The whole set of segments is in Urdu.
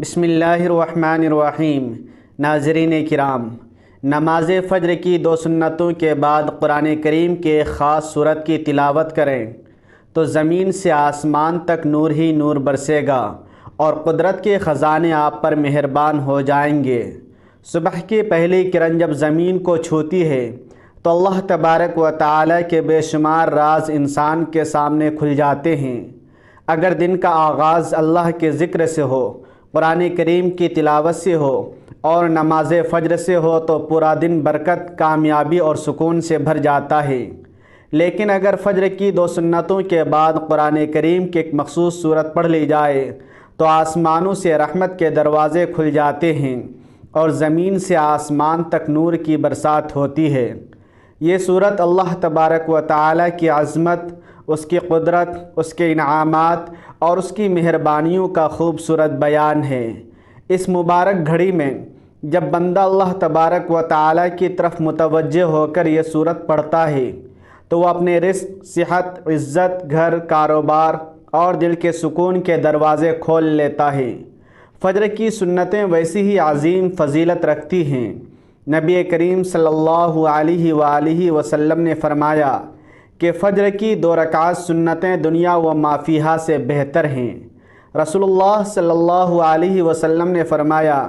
بسم اللہ الرحمن الرحیم۔ ناظرین کرام، نماز فجر کی 2 سنتوں کے بعد قرآن کریم کے ایک خاص سورت کی تلاوت کریں تو زمین سے آسمان تک نور ہی نور برسے گا اور قدرت کے خزانے آپ پر مہربان ہو جائیں گے۔ صبح کی پہلی کرن جب زمین کو چھوتی ہے تو اللہ تبارک و تعالی کے بے شمار راز انسان کے سامنے کھل جاتے ہیں۔ اگر دن کا آغاز اللہ کے ذکر سے ہو، قرآن کریم کی تلاوت سے ہو اور نماز فجر سے ہو تو پورا دن برکت، کامیابی اور سکون سے بھر جاتا ہے۔ لیکن اگر فجر کی 2 سنتوں کے بعد قرآن کریم کی ایک مخصوص سورت پڑھ لی جائے تو آسمانوں سے رحمت کے دروازے کھل جاتے ہیں اور زمین سے آسمان تک نور کی برسات ہوتی ہے۔ یہ سورت اللہ تبارک و تعالی کی عظمت، اس کی قدرت، اس کے انعامات اور اس کی مہربانیوں کا خوبصورت بیان ہے۔ اس مبارک گھڑی میں جب بندہ اللہ تبارک و تعالی کی طرف متوجہ ہو کر یہ سورت پڑھتا ہے تو وہ اپنے رزق، صحت، عزت، گھر، کاروبار اور دل کے سکون کے دروازے کھول لیتا ہے۔ فجر کی سنتیں ویسی ہی عظیم فضیلت رکھتی ہیں۔ نبی کریم صلی اللہ علیہ وآلہ وسلم نے فرمایا کہ فجر کی 2 رکعات سنتیں دنیا و ما فیہا سے بہتر ہیں۔ رسول اللہ صلی اللہ علیہ وسلم نے فرمایا،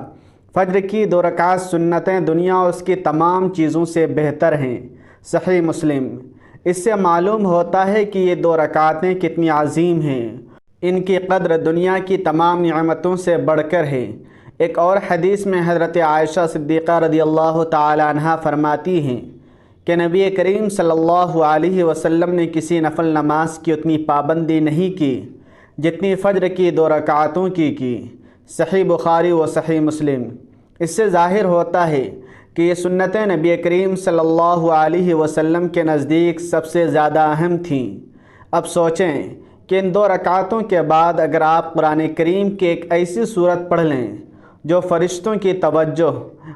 فجر کی 2 رکعات سنتیں دنیا اور اس کی تمام چیزوں سے بہتر ہیں۔ صحیح مسلم۔ اس سے معلوم ہوتا ہے کہ یہ 2 رکعتیں کتنی عظیم ہیں، ان کی قدر دنیا کی تمام نعمتوں سے بڑھ کر ہے۔ ایک اور حدیث میں حضرت عائشہ صدیقہ رضی اللہ تعالی عنہا فرماتی ہیں کہ نبی کریم صلی اللہ علیہ وسلم نے کسی نفل نماز کی اتنی پابندی نہیں کی جتنی فجر کی 2 رکعتوں کی۔ صحیح بخاری و صحیح مسلم۔ اس سے ظاہر ہوتا ہے کہ یہ سنتیں نبی کریم صلی اللہ علیہ وسلم کے نزدیک سب سے زیادہ اہم تھیں۔ اب سوچیں کہ ان 2 رکعتوں کے بعد اگر آپ قرآن کریم کی ایک ایسی سورت پڑھ لیں جو فرشتوں کی توجہ،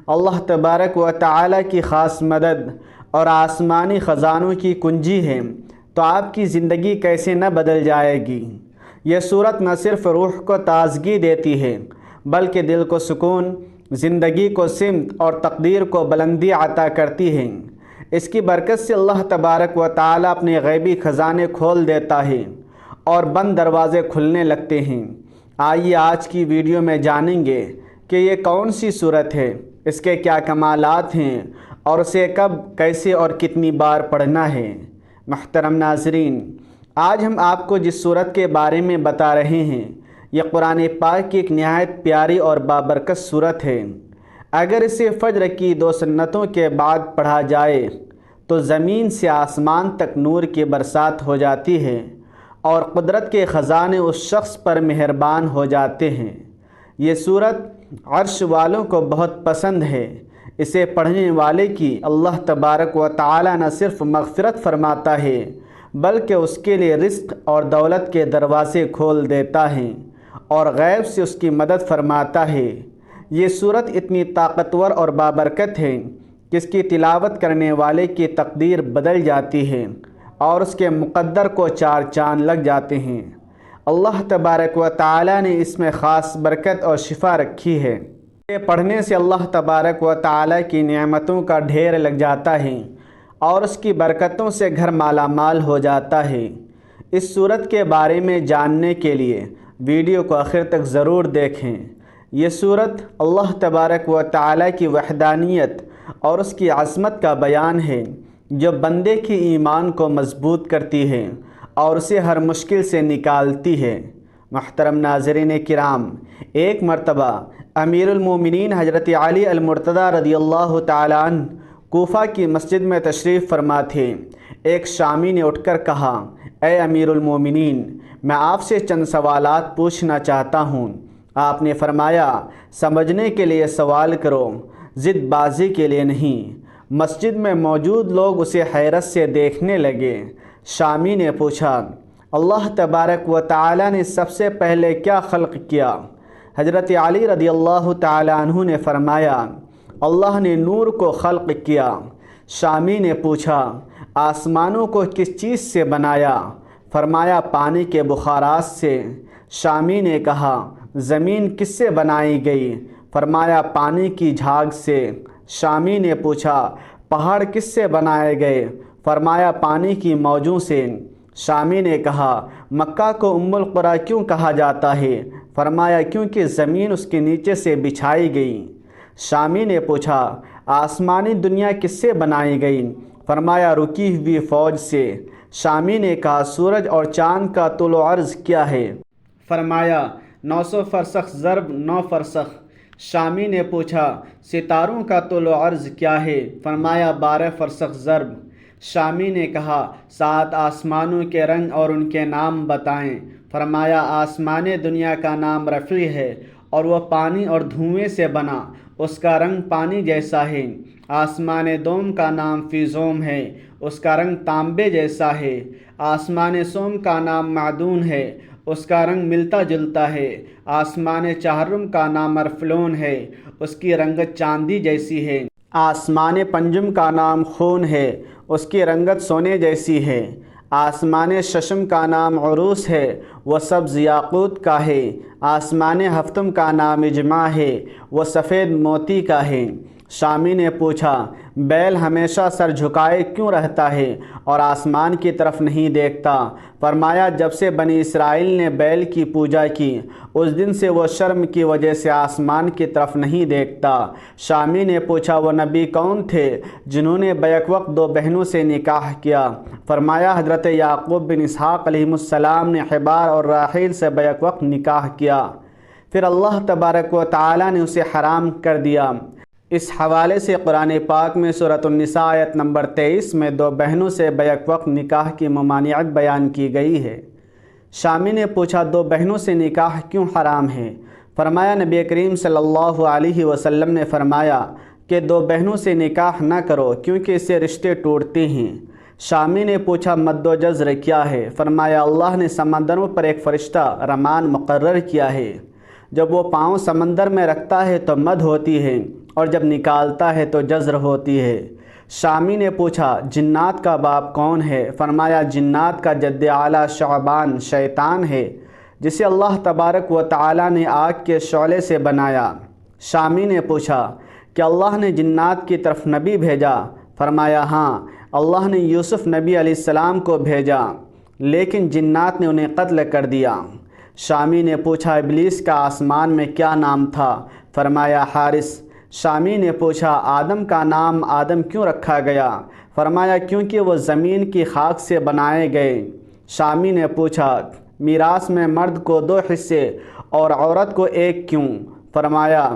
اللہ تبارک و تعالی کی خاص مدد اور آسمانی خزانوں کی کنجی ہے تو آپ کی زندگی کیسے نہ بدل جائے گی۔ یہ سورت نہ صرف روح کو تازگی دیتی ہے بلکہ دل کو سکون، زندگی کو سمت اور تقدیر کو بلندی عطا کرتی ہے۔ اس کی برکت سے اللہ تبارک و تعالی اپنے غیبی خزانے کھول دیتا ہے اور بند دروازے کھلنے لگتے ہیں۔ آئیے آج کی ویڈیو میں جانیں گے کہ یہ کون سی سورت ہے، اس کے کیا کمالات ہیں اور اسے کب، کیسے اور کتنی بار پڑھنا ہے۔ محترم ناظرین، آج ہم آپ کو جس سورت کے بارے میں بتا رہے ہیں یہ قرآن پاک کی ایک نہایت پیاری اور بابرکت سورت ہے۔ اگر اسے فجر کی 2 سنتوں کے بعد پڑھا جائے تو زمین سے آسمان تک نور کی برسات ہو جاتی ہے اور قدرت کے خزانے اس شخص پر مہربان ہو جاتے ہیں۔ یہ سورت عرش والوں کو بہت پسند ہے۔ اسے پڑھنے والے کی اللہ تبارک و تعالی نہ صرف مغفرت فرماتا ہے بلکہ اس کے لیے رزق اور دولت کے دروازے کھول دیتا ہے اور غیب سے اس کی مدد فرماتا ہے۔ یہ سورت اتنی طاقتور اور بابرکت ہے کہ اس کی تلاوت کرنے والے کی تقدیر بدل جاتی ہے اور اس کے مقدر کو 4 چاند لگ جاتے ہیں۔ اللہ تبارک و تعالی نے اس میں خاص برکت اور شفا رکھی ہے۔ یہ پڑھنے سے اللہ تبارک و تعالی کی نعمتوں کا ڈھیر لگ جاتا ہے اور اس کی برکتوں سے گھر مالا مال ہو جاتا ہے۔ اس سورت کے بارے میں جاننے کے لیے ویڈیو کو آخر تک ضرور دیکھیں۔ یہ سورت اللہ تبارک و تعالی کی وحدانیت اور اس کی عظمت کا بیان ہے جو بندے کی ایمان کو مضبوط کرتی ہے اور اسے ہر مشکل سے نکالتی ہے۔ محترم ناظرین کرام، ایک مرتبہ امیر المومنین حضرت علی المرتضیٰ رضی اللہ تعالیٰ عنہ کوفہ کی مسجد میں تشریف فرما تھے۔ ایک شامی نے اٹھ کر کہا، اے امیر المومنین، میں آپ سے چند سوالات پوچھنا چاہتا ہوں۔ آپ نے فرمایا، سمجھنے کے لیے سوال کرو، ضد بازی کے لیے نہیں۔ مسجد میں موجود لوگ اسے حیرت سے دیکھنے لگے۔ شامی نے پوچھا، اللہ تبارک و تعالی نے سب سے پہلے کیا خلق کیا؟ حضرت علی رضی اللہ تعالی عنہ نے فرمایا، اللہ نے نور کو خلق کیا۔ شامی نے پوچھا، آسمانوں کو کس چیز سے بنایا؟ فرمایا، پانی کے بخارات سے۔ شامی نے کہا، زمین کس سے بنائی گئی؟ فرمایا پانی کی جھاگ سے۔ شامی نے پوچھا پہاڑ کس سے بنائے گئے؟ فرمایا پانی کی موجوں سے۔ شامی نے کہا مکہ کو ام القریٰ کیوں کہا جاتا ہے؟ فرمایا کیونکہ زمین اس کے نیچے سے بچھائی گئی۔ شامی نے پوچھا آسمانی دنیا کس سے بنائی گئی؟ فرمایا رکی ہوئی فوج سے۔ شامی نے کہا سورج اور چاند کا طول و عرض کیا ہے؟ فرمایا 900 فرسخ ضرب 9 فرسخ۔ شامی نے پوچھا ستاروں کا طول و عرض کیا ہے؟ فرمایا 12 فرسخ ضرب۔ شامی نے کہا 7 آسمانوں کے رنگ اور ان کے نام بتائیں۔ فرمایا آسمان دنیا کا نام رفیع ہے اور وہ پانی اور دھوئیں سے بنا، اس کا رنگ پانی جیسا ہے۔ آسمان دوم کا نام فیزوم ہے، اس کا رنگ تانبے جیسا ہے۔ آسمان سوم کا نام معدون ہے، اس کا رنگ ملتا جلتا ہے۔ آسمان چہارم کا نام ارفلون ہے، اس کی رنگت چاندی جیسی ہے۔ آسمان پنجم کا نام خون ہے، اس کی رنگت سونے جیسی ہے۔ آسمان ششم کا نام عروس ہے، وہ سبز یاقوت کا ہے۔ آسمان ہفتم کا نام اجماع ہے، وہ سفید موتی کا ہے۔ شامی نے پوچھا بیل ہمیشہ سر جھکائے کیوں رہتا ہے اور آسمان کی طرف نہیں دیکھتا؟ فرمایا جب سے بنی اسرائیل نے بیل کی پوجا کی اس دن سے وہ شرم کی وجہ سے آسمان کی طرف نہیں دیکھتا۔ شامی نے پوچھا وہ نبی کون تھے جنہوں نے بیک وقت 2 بہنوں سے نکاح کیا؟ فرمایا حضرت یعقوب بن اسحاق علیہ السلام نے حبار اور راحیل سے بیک وقت نکاح کیا، پھر اللہ تبارک و تعالی نے اسے حرام کر دیا۔ اس حوالے سے قرآن پاک میں سورۃ النساء آیت نمبر 23 میں 2 بہنوں سے بیک وقت نکاح کی ممانعت بیان کی گئی ہے۔ شامی نے پوچھا 2 بہنوں سے نکاح کیوں حرام ہے؟ فرمایا نبی کریم صلی اللہ علیہ وسلم نے فرمایا کہ 2 بہنوں سے نکاح نہ کرو کیونکہ اس سے رشتے ٹوٹتے ہیں۔ شامی نے پوچھا مد و جزر کیا ہے؟ فرمایا اللہ نے سمندروں پر ایک فرشتہ رمان مقرر کیا ہے، جب وہ پاؤں سمندر میں رکھتا ہے تو مد ہوتی ہے اور جب نکالتا ہے تو جزر ہوتی ہے۔ شامی نے پوچھا جنات کا باپ کون ہے؟ فرمایا جنات کا جد اعلیٰ شعبان شیطان ہے جسے اللہ تبارک و تعالی نے آگ کے شعلے سے بنایا۔ شامی نے پوچھا کہ اللہ نے جنات کی طرف نبی بھیجا؟ فرمایا ہاں، اللہ نے یوسف نبی علیہ السلام کو بھیجا لیکن جنات نے انہیں قتل کر دیا۔ شامی نے پوچھا ابلیس کا آسمان میں کیا نام تھا؟ فرمایا حارث۔ شامی نے پوچھا آدم کا نام آدم کیوں رکھا گیا؟ فرمایا کیونکہ وہ زمین کی خاک سے بنائے گئے۔ شامی نے پوچھا میراث میں مرد کو 2 حصے اور عورت کو 1 کیوں؟ فرمایا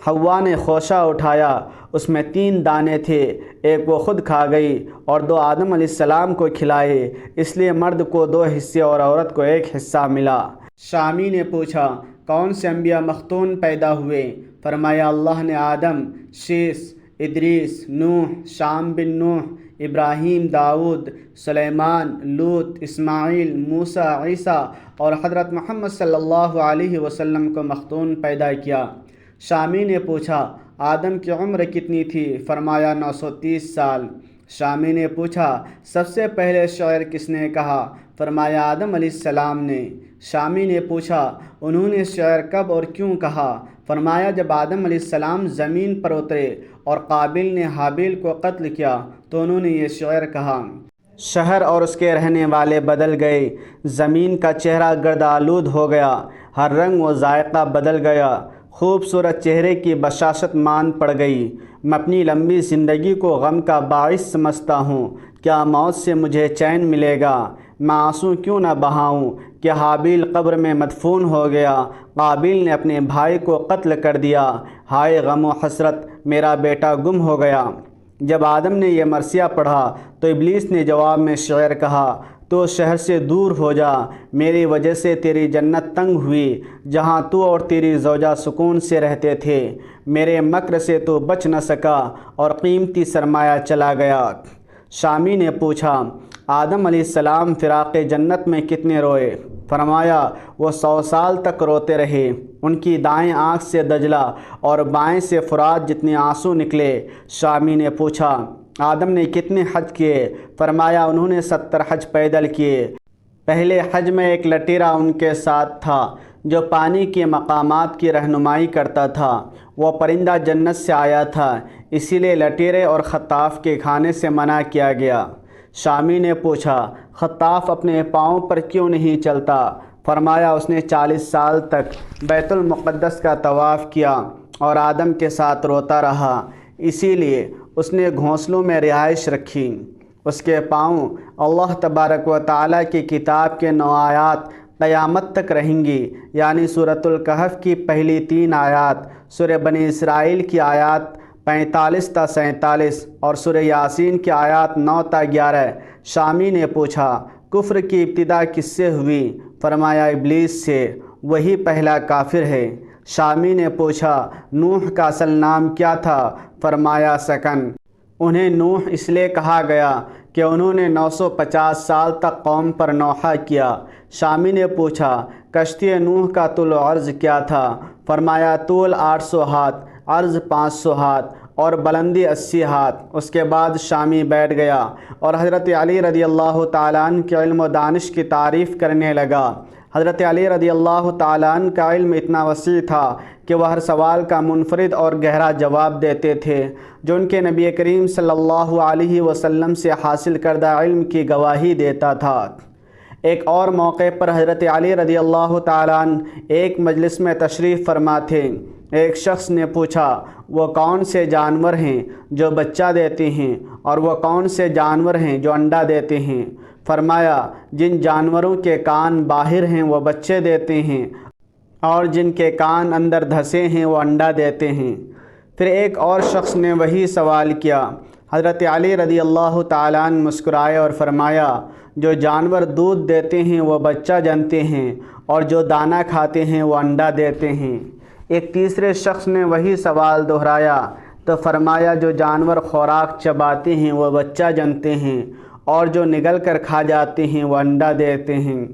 حوا نے خوشہ اٹھایا، اس میں 3 دانے تھے، 1 وہ خود کھا گئی اور 2 آدم علیہ السلام کو کھلائے، اس لیے مرد کو 2 حصے اور عورت کو 1 حصہ ملا۔ شامی نے پوچھا کون سے انبیاء مختون پیدا ہوئے؟ فرمایا اللہ نے آدم، شیس، ادریس، نوح، شام بن نوح، ابراہیم، داؤد، سلیمان، لوط، اسماعیل، موسیٰ، عیسیٰ اور حضرت محمد صلی اللہ علیہ وسلم کو مختون پیدا کیا۔ شامی نے پوچھا آدم کی عمر کتنی تھی؟ فرمایا 930 سال۔ شامی نے پوچھا سب سے پہلے شعر کس نے کہا؟ فرمایا آدم علیہ السلام نے۔ شامی نے پوچھا انہوں نے شعر کب اور کیوں کہا؟ فرمایا جب آدم علیہ السلام زمین پر اترے اور قابل نے حابیل کو قتل کیا تو انہوں نے یہ شعر کہا۔ شہر اور اس کے رہنے والے بدل گئے، زمین کا چہرہ گرد آلود ہو گیا، ہر رنگ و ذائقہ بدل گیا، خوبصورت چہرے کی بشاشت مان پڑ گئی۔ میں اپنی لمبی زندگی کو غم کا باعث سمجھتا ہوں، کیا موت سے مجھے چین ملے گا؟ میں آنسو کیوں نہ بہاؤں کہ حابیل قبر میں مدفون ہو گیا، قابل نے اپنے بھائی کو قتل کر دیا، ہائے غم و حسرت میرا بیٹا گم ہو گیا۔ جب آدم نے یہ مرثیہ پڑھا تو ابلیس نے جواب میں شعر کہا تو شہر سے دور ہو جا، میری وجہ سے تیری جنت تنگ ہوئی جہاں تو اور تیری زوجہ سکون سے رہتے تھے، میرے مکر سے تو بچ نہ سکا اور قیمتی سرمایہ چلا گیا۔ شامی نے پوچھا آدم علیہ السلام فراق جنت میں کتنے روئے؟ فرمایا وہ 100 سال تک روتے رہے، ان کی دائیں آنکھ سے دجلہ اور بائیں سے فرات جتنے آنسو نکلے۔ شامی نے پوچھا آدم نے کتنے حج کیے؟ فرمایا انہوں نے 70 حج پیدل کیے، پہلے حج میں ایک لٹیرا ان کے ساتھ تھا، جو پانی کے مقامات کی رہنمائی کرتا تھا، وہ پرندہ جنت سے آیا تھا، اسی لیے لٹیرے اور خطاف کے کھانے سے منع کیا گیا۔ شامی نے پوچھا، خطاف اپنے پاؤں پر کیوں نہیں چلتا؟ فرمایا، اس نے 40 سال تک بیت المقدس کا طواف کیا اور آدم کے ساتھ روتا رہا، اسی لیے اس نے گھونسلوں میں رہائش رکھی۔ اس کے پاؤں اللہ تبارک و تعالیٰ کی کتاب کے 9 آیات قیامت تک رہیں گی، یعنی سورۃ الکہف کی پہلی 3 آیات، سورہ بنی اسرائیل کی آیات 45 تا 47 اور سورہ یاسین کی آیات 9 تا 11۔ شامی نے پوچھا، کفر کی ابتدا کس سے ہوئی؟ فرمایا، ابلیس سے، وہی پہلا کافر ہے۔ شامی نے پوچھا، نوح کا اصل نام کیا تھا؟ فرمایا، سکن۔ انہیں نوح اس لیے کہا گیا کہ انہوں نے 950 سال تک قوم پر نوحہ کیا۔ شامی نے پوچھا، کشتی نوح کا طول و عرض کیا تھا؟ فرمایا، طول 800 ہاتھ، عرض 500 ہاتھ اور بلندی 80 ہاتھ۔ اس کے بعد شامی بیٹھ گیا اور حضرت علی رضی اللہ تعالیٰ عنہ کے علم و دانش کی تعریف کرنے لگا۔ حضرت علی رضی اللہ تعالیٰ عنہ کا علم اتنا وسیع تھا کہ وہ ہر سوال کا منفرد اور گہرا جواب دیتے تھے، جو ان کے نبی کریم صلی اللہ علیہ وسلم سے حاصل کردہ علم کی گواہی دیتا تھا۔ ایک اور موقع پر حضرت علی رضی اللہ تعالیٰ عنہ ایک مجلس میں تشریف فرما تھے۔ ایک شخص نے پوچھا، وہ کون سے جانور ہیں جو بچہ دیتے ہیں اور وہ کون سے جانور ہیں جو انڈا دیتے ہیں؟ فرمایا، جن جانوروں کے کان باہر ہیں وہ بچے دیتے ہیں اور جن کے کان اندر دھسے ہیں وہ انڈا دیتے ہیں۔ پھر ایک اور شخص نے وہی سوال کیا۔ حضرت علی رضی اللہ تعالیٰ عنہ مسکرائے اور فرمایا، جو جانور دودھ دیتے ہیں وہ بچہ جنتے ہیں اور جو دانہ کھاتے ہیں وہ انڈا دیتے ہیں۔ ایک تیسرے شخص نے وہی سوال دہرایا تو فرمایا، جو جانور خوراک چباتے ہیں وہ بچہ جنتے ہیں اور جو نگل کر کھا جاتے ہیں وہ انڈا دیتے ہیں۔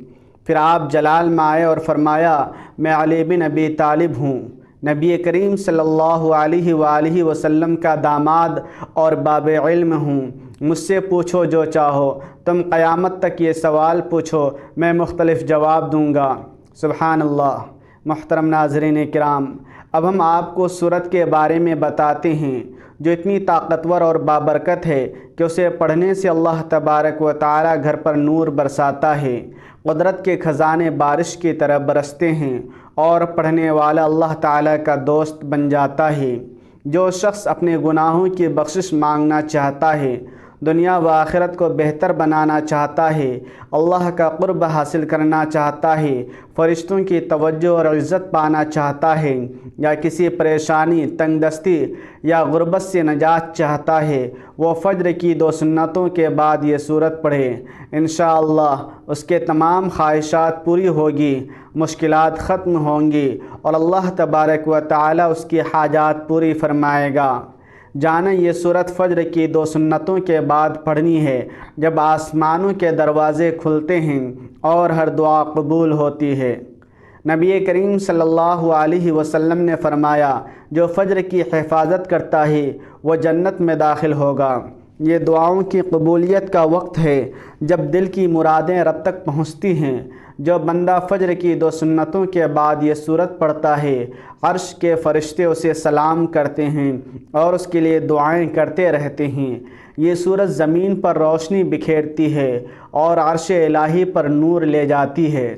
پھر آپ جلال میں آئے اور فرمایا، میں علی بن ابی طالب ہوں، نبی کریم صلی اللہ علیہ وآلہ وسلم کا داماد اور باب علم ہوں، مجھ سے پوچھو جو چاہو، تم قیامت تک یہ سوال پوچھو، میں مختلف جواب دوں گا۔ سبحان اللہ۔ محترم ناظرین کرام، اب ہم آپ کو سورت کے بارے میں بتاتے ہیں جو اتنی طاقتور اور بابرکت ہے کہ اسے پڑھنے سے اللہ تبارک و تعالیٰ گھر پر نور برساتا ہے، قدرت کے خزانے بارش کی طرح برستے ہیں اور پڑھنے والا اللہ تعالیٰ کا دوست بن جاتا ہے۔ جو شخص اپنے گناہوں کی بخشش مانگنا چاہتا ہے، دنیا و آخرت کو بہتر بنانا چاہتا ہے، اللہ کا قرب حاصل کرنا چاہتا ہے، فرشتوں کی توجہ اور عزت پانا چاہتا ہے، یا کسی پریشانی، تنگ دستی یا غربت سے نجات چاہتا ہے، وہ فجر کی 2 سنتوں کے بعد یہ سورت پڑھے۔ انشاءاللہ اس کے تمام خواہشات پوری ہوگی، مشکلات ختم ہوں گی اور اللہ تبارک و تعالی اس کی حاجات پوری فرمائے گا۔ جانیں یہ سورت فجر کی 2 سنتوں کے بعد پڑھنی ہے، جب آسمانوں کے دروازے کھلتے ہیں اور ہر دعا قبول ہوتی ہے۔ نبی کریم صلی اللہ علیہ وسلم نے فرمایا، جو فجر کی حفاظت کرتا ہے وہ جنت میں داخل ہوگا۔ یہ دعاؤں کی قبولیت کا وقت ہے جب دل کی مرادیں رب تک پہنچتی ہیں۔ جو بندہ فجر کی 2 سنتوں کے بعد یہ سورت پڑھتا ہے، عرش کے فرشتے اسے سلام کرتے ہیں اور اس کے لیے دعائیں کرتے رہتے ہیں۔ یہ سورت زمین پر روشنی بکھیرتی ہے اور عرش الہی پر نور لے جاتی ہے۔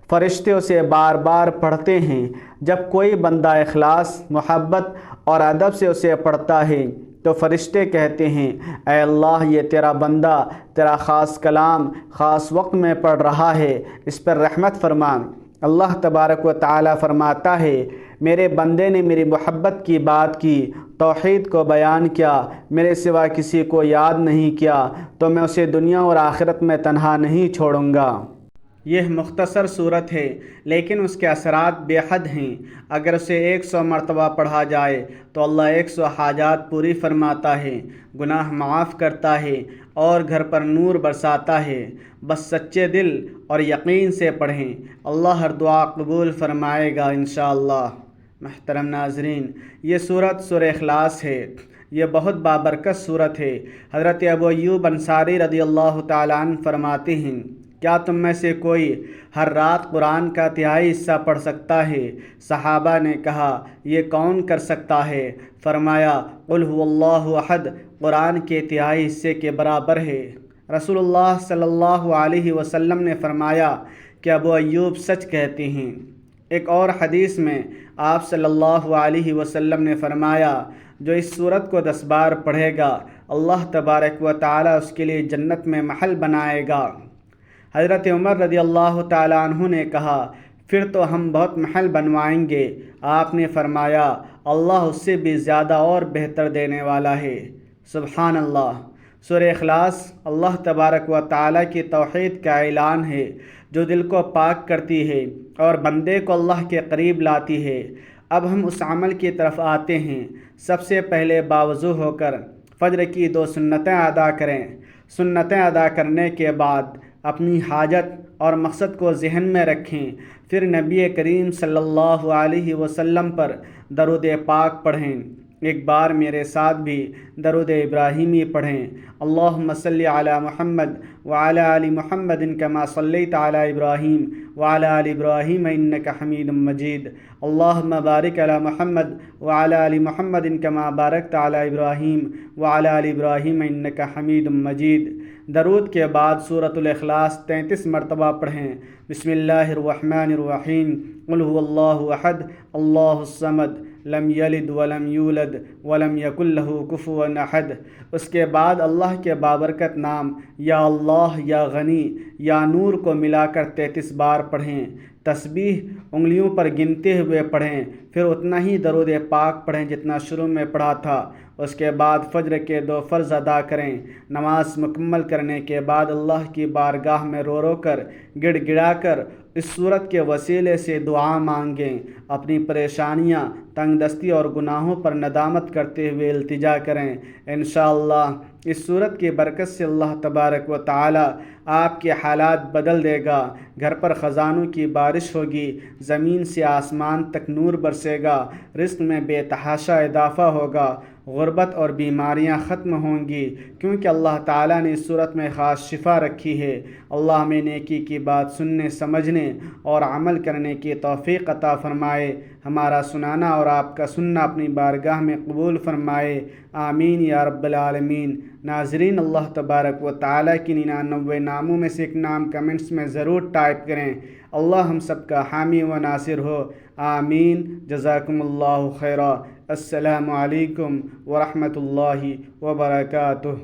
فرشتے اسے بار بار پڑھتے ہیں۔ جب کوئی بندہ اخلاص، محبت اور ادب سے اسے پڑھتا ہے تو فرشتے کہتے ہیں، اے اللہ، یہ تیرا بندہ تیرا خاص کلام خاص وقت میں پڑھ رہا ہے، اس پر رحمت فرما۔ اللہ تبارک و تعالی فرماتا ہے، میرے بندے نے میری محبت کی بات کی، توحید کو بیان کیا، میرے سوا کسی کو یاد نہیں کیا، تو میں اسے دنیا اور آخرت میں تنہا نہیں چھوڑوں گا۔ یہ مختصر صورت ہے لیکن اس کے اثرات بے حد ہیں۔ اگر اسے 100 مرتبہ پڑھا جائے تو اللہ 100 حاجات پوری فرماتا ہے، گناہ معاف کرتا ہے اور گھر پر نور برساتا ہے۔ بس سچے دل اور یقین سے پڑھیں، اللہ ہر دعا قبول فرمائے گا انشاءاللہ۔ محترم ناظرین، یہ سورت سورہ اخلاص ہے۔ یہ بہت بابرکت سورت ہے۔ حضرت ابو ایوب انصاری رضی اللہ تعالیٰ عنہ فرماتے ہیں، کیا تم میں سے کوئی ہر رات قرآن کا تہائی حصہ پڑھ سکتا ہے؟ صحابہ نے کہا یہ کون کر سکتا ہے؟ فرمایا قل هو اللہ احد قرآن کے تہائی حصے کے برابر ہے۔ رسول اللہ صلی اللہ علیہ وسلم نے فرمایا کہ ابو ایوب سچ کہتے ہیں۔ ایک اور حدیث میں آپ صلی اللہ علیہ وسلم نے فرمایا جو اس سورت کو 10 بار پڑھے گا اللہ تبارک و تعالی اس کے لیے جنت میں محل بنائے گا۔ حضرت عمر رضی اللہ تعالیٰ عنہ نے کہا پھر تو ہم بہت محل بنوائیں گے۔ آپ نے فرمایا اللہ اس سے بھی زیادہ اور بہتر دینے والا ہے۔ سبحان اللہ۔ سورہ اخلاص اللہ تبارک و تعالیٰ کی توحید کا اعلان ہے جو دل کو پاک کرتی ہے اور بندے کو اللہ کے قریب لاتی ہے۔ اب ہم اس عمل کی طرف آتے ہیں۔ سب سے پہلے باوضو ہو کر فجر کی 2 سنتیں ادا کریں۔ سنتیں ادا کرنے کے بعد اپنی حاجت اور مقصد کو ذہن میں رکھیں، پھر نبی کریم صلی اللہ علیہ وسلم پر درود پاک پڑھیں۔ ایک بار میرے ساتھ بھی درود ابراہیمی پڑھیں۔ اللہم صلی علی محمد وعلی آل محمد کما صلیت علی ابراہیم وعلی آل ابراہیم انک حمید مجید۔ اللہم بارک علی محمد وعلی آل محمد کما بارکت علی ابراہیم وعلی آل ابراہیم انک حمید مجید۔ درود کے بعد سورۃ الاخلاص 33 مرتبہ پڑھیں۔ بسم اللہ الرحمن الرحیم قل هو اللہ احد اللہ الصمد لم یلد ولم یولد ولم یکن لہ کفوا احد۔ اس کے بعد اللہ کے بابرکت نام یا اللہ یا غنی یا نور کو ملا کر 33 بار پڑھیں۔ تسبیح انگلیوں پر گنتے ہوئے پڑھیں، پھر اتنا ہی درود پاک پڑھیں جتنا شروع میں پڑھا تھا۔ اس کے بعد فجر کے 2 فرض ادا کریں۔ نماز مکمل کرنے کے بعد اللہ کی بارگاہ میں رو رو کر گڑ گڑا کر اس سورت کے وسیلے سے دعا مانگیں۔ اپنی پریشانیاں، تنگ دستی اور گناہوں پر ندامت کرتے ہوئے التجا کریں۔ انشاءاللہ اس سورت کی برکت سے اللہ تبارک و تعالی آپ کے حالات بدل دے گا۔ گھر پر خزانوں کی بارش ہوگی، زمین سے آسمان تک نور برسے گا، رزق میں بے تحاشا اضافہ ہوگا، غربت اور بیماریاں ختم ہوں گی، کیونکہ اللہ تعالیٰ نے اس صورت میں خاص شفا رکھی ہے۔ اللہ ہمیں نیکی کی بات سننے، سمجھنے اور عمل کرنے کی توفیق عطا فرمائے۔ ہمارا سنانا اور آپ کا سننا اپنی بارگاہ میں قبول فرمائے۔ آمین یا رب العالمین۔ ناظرین، اللہ تبارک و تعالیٰ کی 99 ناموں میں سے ایک نام کمنٹس میں ضرور ٹائپ کریں۔ اللہ ہم سب کا حامی و ناصر ہو۔ آمین۔ جزاکم اللہ خیرا۔ السلام علیکم ورحمۃ اللہ وبرکاتہ۔